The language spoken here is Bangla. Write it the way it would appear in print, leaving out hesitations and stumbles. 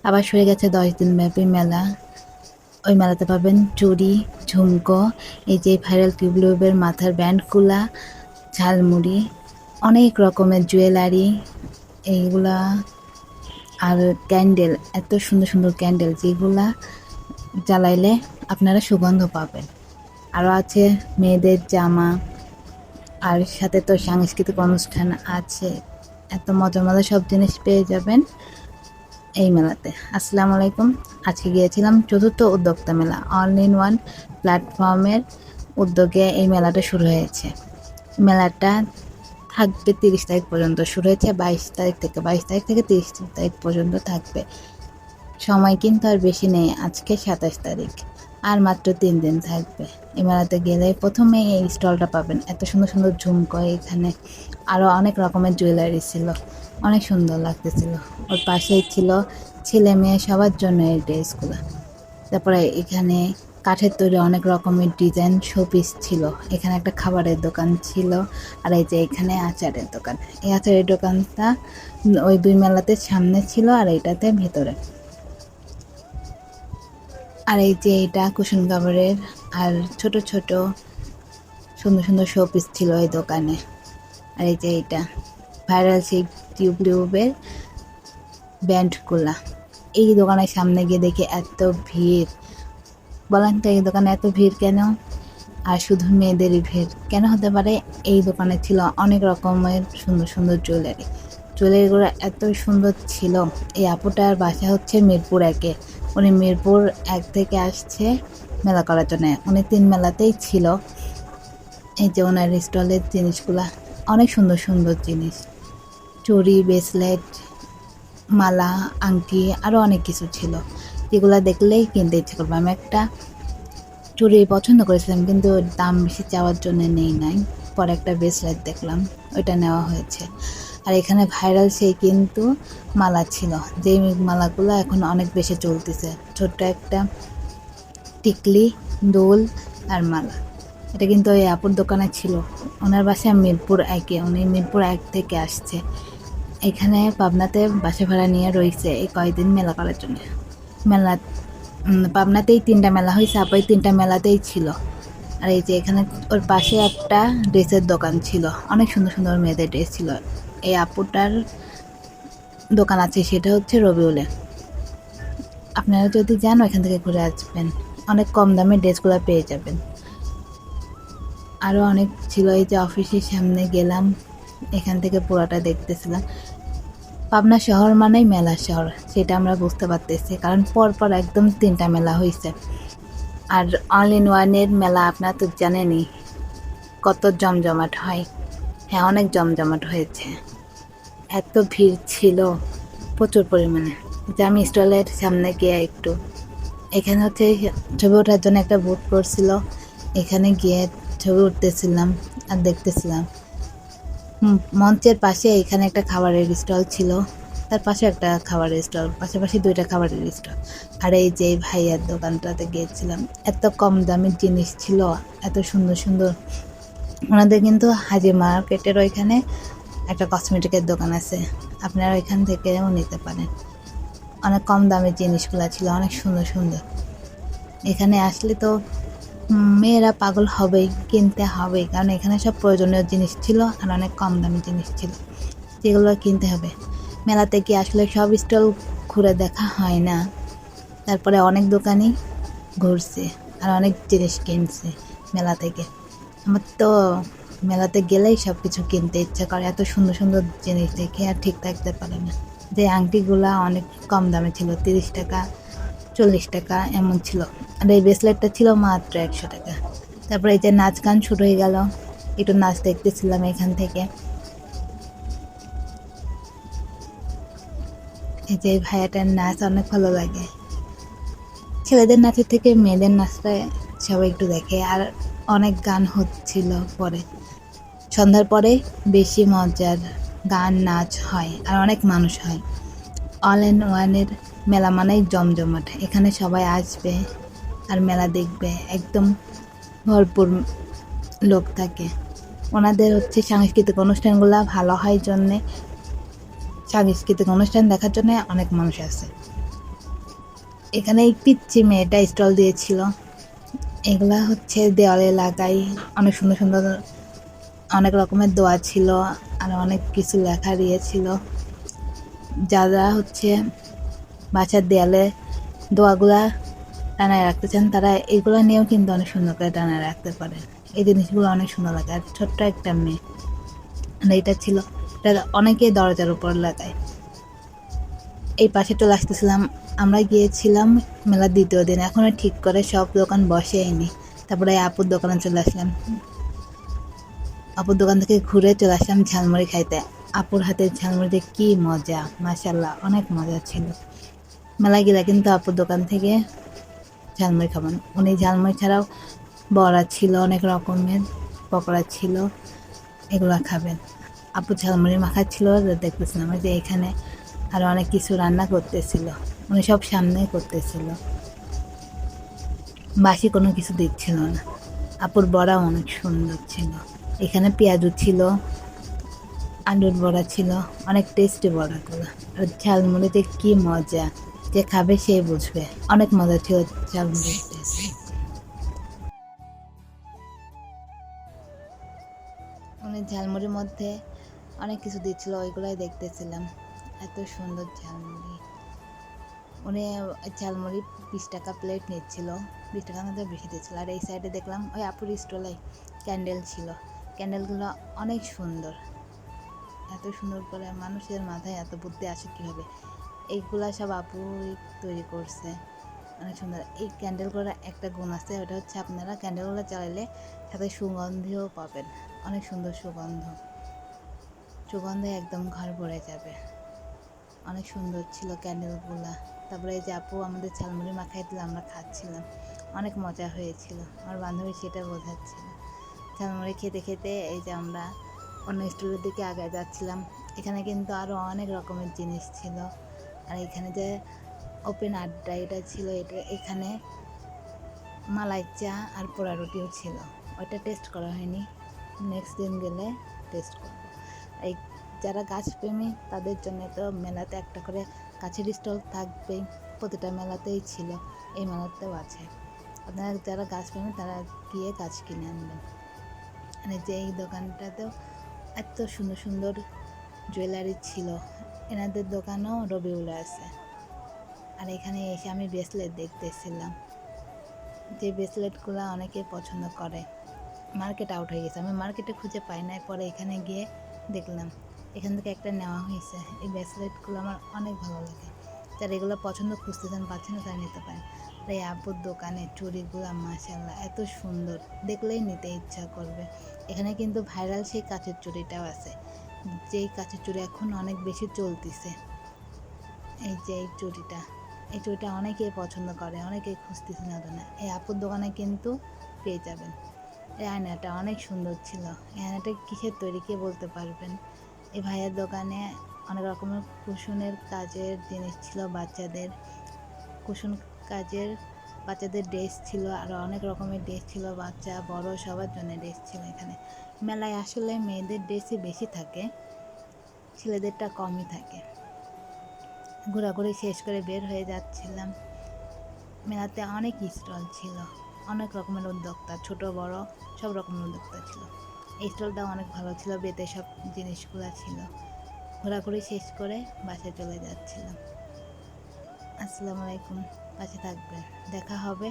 আবার শুরু গেছে 10 দিন ব্যাপী মেলা। ওই মেলাতে পাবেন চুড়ি, ঝুমকো, এই যে ভাইরাল টিউবলিউবের মাথার ব্যান্ডগুলা, ঝালমুড়ি, অনেক রকমের জুয়েলারি এইগুলা, আর ক্যান্ডেল, এত সুন্দর সুন্দর ক্যান্ডেল যেগুলা জ্বালাইলে আপনারা সুগন্ধ পাবেন। আরও আছে মেয়েদের জামা, আর সাথে তো সাংস্কৃতিক অনুষ্ঠান আছে। এত মজার মজার সব জিনিস পেয়ে যাবেন এই মেলাতে। আসসালামু আলাইকুম। আজকে গিয়েছিলাম চতুর্থ উদ্যোক্তা মেলা, অল ইন ওয়ান প্ল্যাটফর্মের উদ্যোগে এই মেলাটা শুরু হয়েছে। মেলাটা থাকবে 30 তারিখ পর্যন্ত, শুরু হয়েছে 22 তারিখ থেকে, 30 তারিখ পর্যন্ত থাকবে। সময় কিন্তু আর বেশি নেই, আজকে 27 তারিখ, আর মাত্র 3 দিন থাকবে। এই মেলাতে গেলে প্রথমে এই স্টলটা পাবেন, এত সুন্দর সুন্দর ঝুমকো, এখানে আরও অনেক রকমের জুয়েলারি ছিল, অনেক সুন্দর লাগতেছিল। ওর পাশেই ছিল ছেলে মেয়ে সবার জন্য এই ড্রেসগুলো। তারপরে এখানে কাঠের তৈরি অনেক রকমের ডিজাইন শোপিস ছিল। এখানে একটা খাবারের দোকান ছিল, আর এই যে এখানে আচারের দোকান। এই আচারের দোকানটা ওই দুই মেলাতে সামনে ছিল, আর এইটাতে ভেতরে। আর এই যে এটা কুশন কাভারের, আর ছোট ছোট সুন্দর সুন্দর শোপিস ছিল এই দোকানে। আর এই যে এটা ভাইরাল সেই টিউবলিউবের ব্যান্ডগুলা। এই দোকানের সামনে গিয়ে দেখে এত ভিড়, বলেন তো এই দোকানে এত ভিড় কেন? আর শুধু মেয়েদেরই ভিড় কেন হতে পারে? এই দোকানে ছিল অনেক রকমের সুন্দর সুন্দর জুয়েলারিগুলো এত সুন্দর ছিল। এই আপুটার বাসা হচ্ছে মিরপুর 1-এ। উনি মিরপুর 1 থেকে আসছে মেলা করার জন্য। উনি 3 মেলাতেই ছিল। এই যে ওনার স্টলের জিনিসগুলা অনেক সুন্দর সুন্দর জিনিস, চুড়ি, ব্রেসলেট, মালা, আংটি, আরও অনেক কিছু ছিল, যেগুলো দেখলেই কিনতে ইচ্ছে করবে। আমি একটা চুড়ি পছন্দ করেছিলাম, কিন্তু দাম বেশি চাওয়ার জন্য নেই নাই। পরে একটা ব্রেসলেট দেখলাম, ওইটা নেওয়া হয়েছে। আর এখানে ভাইরাল সেই কিন্তু মালা ছিল, যেই মালাগুলো এখন অনেক বেশি চলতেছে। ছোট্ট একটা টিকলি, দোল আর মালা। এটা কিন্তু ওই আপুর দোকানে ছিল। ওনার বাসা মিরপুর 1-এ, উনি মিরপুর 1 থেকে আসছে। এখানে পাবনাতে বাসা ভাড়া নিয়ে রয়েছে এই কয়েকদিন মেলা করার জন্য। মেলা পাবনাতেই 3টা মেলা হয়েছে, আপু এই 3টা মেলাতেই ছিল। আর এই যে এখানে ওর পাশে একটা ড্রেসের দোকান ছিল, অনেক সুন্দর সুন্দর মেয়েদের ড্রেস ছিল। এই আপুটার দোকান আছে, সেটা হচ্ছে রবিউলে। আপনারা যদি যান ওইখান থেকে ঘুরে আসবেন, অনেক কম দামে ড্রেসগুলো পেয়ে যাবেন। আরও অনেক ছিল। এই যে অফিসের সামনে গেলাম, এখান থেকে পুরোটা দেখতেছিলাম। পাবনা শহর মানেই মেলা শহর, সেটা আমরা বুঝতে পারতেছি, কারণ পরপর একদম 3টা মেলা হয়েছে। আর অল ইন ওয়ানের মেলা আপনারা তো জানেনই কত জমজমাট হয়। হ্যাঁ, অনেক জমজমাট হয়েছে, এত ভিড় ছিল প্রচুর পরিমাণে। যে আমি স্টলের সামনে গিয়ে একটু, এখানে হচ্ছে ছবি ওঠার জন্য একটা বুথ করছিল, এখানে গিয়ে ছবি উঠতেছিলাম আর দেখতেছিলাম। মঞ্চের পাশে এখানে একটা খাবারের স্টল ছিল, তার পাশে একটা খাবারের স্টল, পাশাপাশি 2টা খাবারের স্টল। আর এই যে ভাইয়ার দোকানটাতে গিয়েছিলাম, এত কম দামের জিনিস ছিল, এত সুন্দর সুন্দর। ওনাদের কিন্তু হাজি মার্কেটের ওইখানে একটা কসমেটিকের দোকান আছে, আপনারা ওইখান থেকেও নিতে পারেন। অনেক কম দামের জিনিসগুলো ছিল, অনেক সুন্দর সুন্দর। এখানে আসলে তো মেয়েরা পাগল হবেই, কিনতে হবেই, কারণ এখানে সব প্রয়োজনীয় জিনিস ছিল আর অনেক কম দামি জিনিস ছিল, যেগুলো কিনতে হবে। মেলাতে কি আসলে সব স্টল ঘুরে দেখা হয় না, তারপরে অনেক দোকানই ঘুরছে আর অনেক জিনিস কিনছে মেলা থেকে। আমার তো মেলাতে গেলেই সব কিছু কিনতে ইচ্ছা করে, এত সুন্দর সুন্দর জিনিস দেখে আর ঠিক থাকতে পারে না। যে আংটিগুলা অনেক কম দামে ছিল, 30 টাকা, 40 টাকা এমন ছিল। আর এই ব্রেসলেটটা ছিল মাত্র 100 টাকা। তারপরে এই যে নাচ গান শুরু হয়ে গেল, একটু নাচ দেখতেছিলাম এখান থেকে। এই যে ভাইয়াটার নাচ অনেক ভালো লাগে, ছেলেদের নাচের থেকে মেয়েদের নাচটা সবাই একটু দেখে। আর অনেক গান হচ্ছিল, পরে সন্ধ্যার পরে বেশি মজার গান নাচ হয় আর অনেক মানুষ হয়। অল ইন ওয়ানের মেলা মানেই জমজমাট, এখানে সবাই আসবে আর মেলা দেখবে, একদম ভরপুর লোক থাকে। ওনাদের হচ্ছে সাংস্কৃতিক অনুষ্ঠানগুলো ভালো হয় জন্যে, সাংস্কৃতিক অনুষ্ঠান দেখার জন্য অনেক মানুষ আসে। এখানে এই পিচ্চি মেয়েটা স্টল দিয়েছিল। এগুলা হচ্ছে দেওয়ালে লাগাই, অনেক সুন্দর সুন্দর অনেক রকমের দোয়া ছিল আর অনেক কিছু লেখা দিয়েছিল। যারা হচ্ছে বাসার দেয়ালে দোয়াগুলা টানায় রাখতে চান তারা এগুলো নিয়েও কিন্তু অনেক সুন্দর করে টানায় রাখতে পারেন। এই জিনিসগুলো অনেক সুন্দর লাগে। আর ছোট্ট একটা মেয়ে, আর এটা ছিল, এটা অনেকেই দরজার উপর লাগায়। এই পাশে চলে আসতেছিলাম, আমরা গিয়েছিলাম মেলার দ্বিতীয় দিন, এখনো ঠিক করে সব দোকান বসেইনি। তারপরে আপুর দোকানে চলে আসলাম, আপুর দোকান থেকে ঘুরে চলে আসলাম ঝালমুড়ি খাইতে। আপুর হাতের ঝালমুড়িতে কি মজা, মাশাল্লাহ অনেক মজা ছিল। মেলায় গেলে কিন্তু আপুর দোকান থেকে ঝালমুড়ি খাবেন। উনি ঝালমুড়ি ছাড়াও বড়া ছিল, অনেক রকমের পকোড়া ছিল, এগুলো খাবেন। আপু ঝালমুড়ি মাখা ছিল, দেখতেছিলাম যে এখানে আরো অনেক কিছু রান্না করতেছিল, উনি সব সামনে করতেছিল, বাসি কোনো কিছু দিচ্ছিল না। আপুর বড়া অনেক সুন্দর ছিল, এখানে পেঁয়াজু ছিল, আলুর বড়া ছিল, অনেক টেস্টি বড়াগুলো। আর ঝালমুড়িতে কি মজা, যে খাবে সে বুঝবে, অনেক মজা ছিল ঝালমুড়িতে। উনি ঝালমুড়ির মধ্যে অনেক কিছু দিচ্ছিল, ওইগুলাই দেখতেছিলাম, এত সুন্দর ঝালমুড়ি। উনি ঝালমুড়ি 20 টাকা প্লেট নিচ্ছিল, 20 টাকার মধ্যে বেশি দিচ্ছিল। আর এই সাইডে দেখলাম ওই আপুর স্টলে ক্যান্ডেল ছিল, ক্যান্ডেলগুলো অনেক সুন্দর, এত সুন্দর করে মানুষের মাথায় এত বুদ্ধি আসে কীভাবে, এইগুলা সব আপুই তৈরি করছে, অনেক সুন্দর। এই ক্যান্ডেলগুলোর একটা গুণ আছে, ওটা হচ্ছে আপনারা ক্যান্ডেলগুলো জ্বালালে সাথে সুগন্ধিও পাবেন, অনেক সুন্দর সুগন্ধ, সুগন্ধে একদম ঘর ভরে যাবে, অনেক সুন্দর ছিল ক্যান্ডেলগুলা। তারপরে এই যে আপু আমাদের ঝালমুড়ি মাখাই দিলে আমরা খাচ্ছিলাম, অনেক মজা হয়েছিল, আমার বান্ধবী সেটা বোঝাচ্ছিল। ঝালমুড়ি খেতে খেতে এই যে আমরা অন্য স্টলের দিকে আগে যাচ্ছিলাম, এখানে কিন্তু আরও অনেক রকমের জিনিস ছিল। আর এখানে যে ওপেন আড্ডা এটা ছিল, এটা এখানে মালাই চা আর পোড়া রুটিও ছিল, ওইটা টেস্ট করা হয়নি, নেক্সট দিন গেলে টেস্ট করবো। এই যারা গাছপ্রেমী তাদের জন্য তো মেলাতে একটা করে গাছের স্টল থাকবেই, প্রতিটা মেলাতেই ছিল, এই মেলাতেও আছে। আপনারা যারা গাছপ্রেমী তারা গিয়ে গাছ কিনে আনবেন। মানে যে এই দোকানটাতেও এত সুন্দর সুন্দর জুয়েলারি ছিল, এনাদের দোকানেও রবিউলে আছে। আর এখানে এসে আমি ব্রেসলেট দেখতেছিলাম, যে ব্রেসলেটগুলো অনেকে পছন্দ করে। মার্কেট আউট হয়ে গেছে, আমি মার্কেটে খুঁজে পাই নাই, পরে এখানে গিয়ে দেখলাম এখান থেকে একটা নেওয়া হয়েছে। এই ব্রেসলেটগুলো আমার অনেক ভালো লাগে, যারা এগুলো পছন্দ খুঁজতেছেন পাচ্ছেন না তারা নিতে পারেন। আর এই আপুর দোকানে চুড়িগুলো মাশাআল্লাহ এত সুন্দর, দেখলেই নিতে ইচ্ছা করবে। এখানে কিন্তু ভাইরাল সেই কাচের চুড়িটাও আছে, যেই কাচের চুড়ি এখন অনেক বেশি চলতেছে। এই যে এই চুড়িটা অনেকেই পছন্দ করে, অনেকেই খুঁজতেছে না, এই আপুর দোকানে কিন্তু পেয়ে যাবেন। এই আয়নাটা অনেক সুন্দর ছিল, এই আয়নাটা কিসের তৈরি কে বলতে পারবেন। এই ভাইয়ের দোকানে অনেক রকমের কুশনের কাজের জিনিস ছিল, বাচ্চাদের কুশন কাজের বাচ্চাদের ড্রেস ছিল, আরও অনেক রকমের ড্রেস ছিল, বাচ্চা বড় সবার জন্য ড্রেস ছিল। এখানে মেলায় আসলে মেয়েদের ড্রেসই বেশি থাকে, ছেলেদেরটা কমই থাকে। ঘোরাঘুরি শেষ করে বের হয়ে যাচ্ছিলাম, মেলাতে অনেক স্টল ছিল, অনেক রকমের উদ্যোক্তা, ছোট বড় সব রকমের উদ্যোক্তা ছিল। এই স্টলটা অনেক ভালো ছিল, বেতে সব জিনিসগুলো ছিল। ঘোরাঘুরি শেষ করে বাসায় চলে যাচ্ছিলাম। আসসালামু আলাইকুম, পাশে থাকবেন, দেখা হবে।